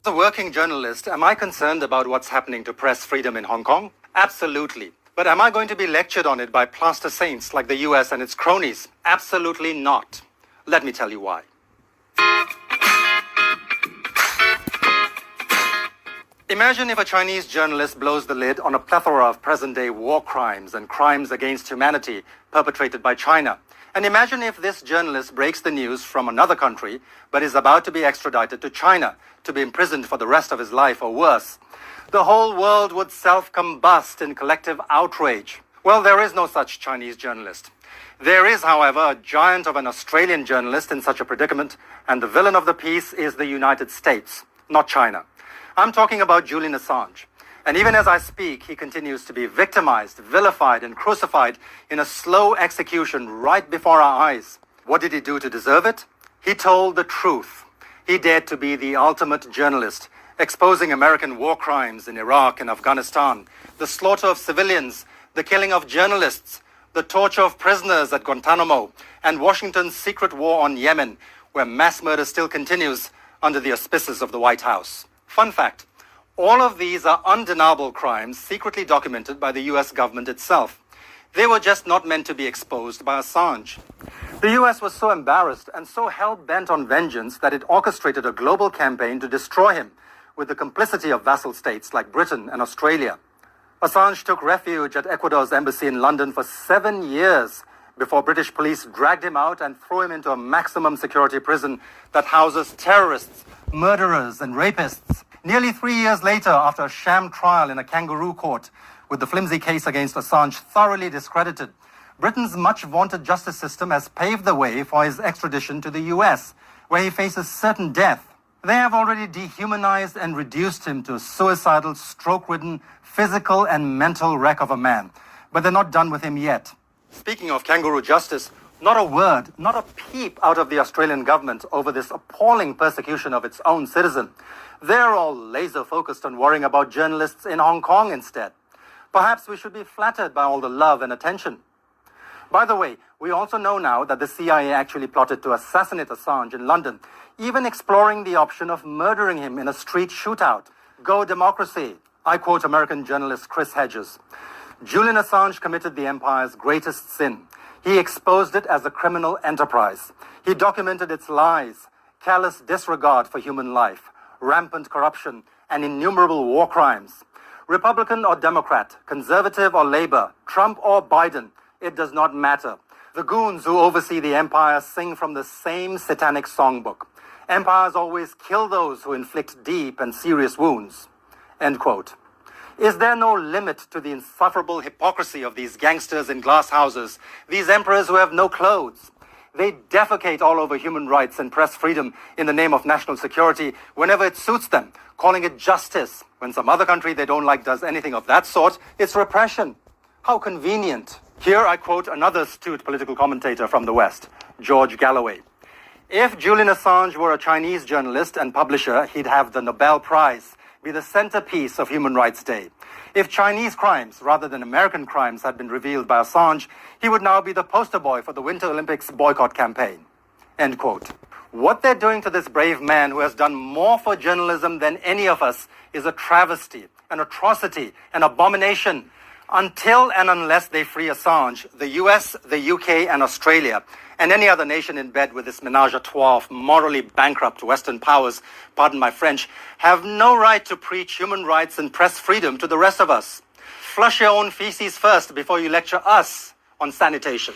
As a working journalist, am I concerned about what's happening to press freedom in Hong Kong? Absolutely. But am I going to be lectured on it by plaster saints like the US and its cronies? Absolutely not. Let me tell you why. Imagine if a Chinese journalist blows the lid on a plethora of present-day war crimes and crimes against humanity perpetrated by China. And imagine if this journalist breaks the news from another country, but is about to be extradited to China, to be imprisoned for the rest of his life or worse. The whole world would self-combust in collective outrage. Well, there is no such Chinese journalist. There is, however, a giant of an Australian journalist in such a predicament, and the villain of the piece is the United States, not China. I'm talking about Julian Assange. And even as I speak, he continues to be victimized, vilified, and crucified in a slow execution right before our eyes. What did he do to deserve it? He told the truth. He dared to be the ultimate journalist, exposing American war crimes in Iraq and Afghanistan, the slaughter of civilians, the killing of journalists, the torture of prisoners at Guantanamo, and Washington's secret war on Yemen, where mass murder still continues under the auspices of the White House. Fun fact, all of these are undeniable crimes secretly documented by the US government itself. They were just not meant to be exposed by Assange. The US was so embarrassed and so hell-bent on vengeance that it orchestrated a global campaign to destroy him, with the complicity of vassal states like Britain and Australia. Assange took refuge at Ecuador's embassy in London for 7 years before British police dragged him out and threw him into a maximum security prison that houses terrorists, murderers, and rapists. Nearly 3 years later, after a sham trial in a kangaroo court, with the flimsy case against Assange thoroughly discredited, Britain's much-vaunted justice system has paved the way for his extradition to the US, where he faces certain death. They have already dehumanized and reduced him to a suicidal, stroke-ridden, physical and mental wreck of a man. But they're not done with him yet. Speaking of kangaroo justice, not a word, not a peep out of the Australian government over this appalling persecution of its own citizen. They're all laser-focused on worrying about journalists in Hong Kong instead. Perhaps we should be flattered by all the love and attention. By the way, we also know now that the CIA actually plotted to assassinate Assange in London, even exploring the option of murdering him in a street shootout. Go democracy, I quote American journalist Chris Hedges. Julian Assange committed the empire's greatest sin. He exposed it as a criminal enterprise. He documented its lies, callous disregard for human life, rampant corruption, and innumerable war crimes. Republican or Democrat, conservative or Labour, Trump or Biden, it does not matter. The goons who oversee the empire sing from the same satanic songbook. Empires always kill those who inflict deep and serious wounds. End quote. Is there no limit to the insufferable hypocrisy of these gangsters in glass houses, these emperors who have no clothes? They defecate all over human rights and press freedom in the name of national security whenever it suits them, calling it justice. When some other country they don't like does anything of that sort, it's repression. How convenient. Here I quote another astute political commentator from the West, George Galloway. If Julian Assange were a Chinese journalist and publisher, he'd have the Nobel Prize, be the centerpiece of Human Rights Day. If Chinese crimes, rather than American crimes, had been revealed by Assange, he would now be the poster boy for the Winter Olympics boycott campaign. End quote. What they're doing to this brave man who has done more for journalism than any of us is a travesty, an atrocity, an abomination. Until and unless they free Assange, the US, the UK, and Australia, and any other nation in bed with this menage a trois of morally bankrupt Western powers, pardon my French, have no right to preach human rights and press freedom to the rest of us. Flush your own feces first before you lecture us on sanitation.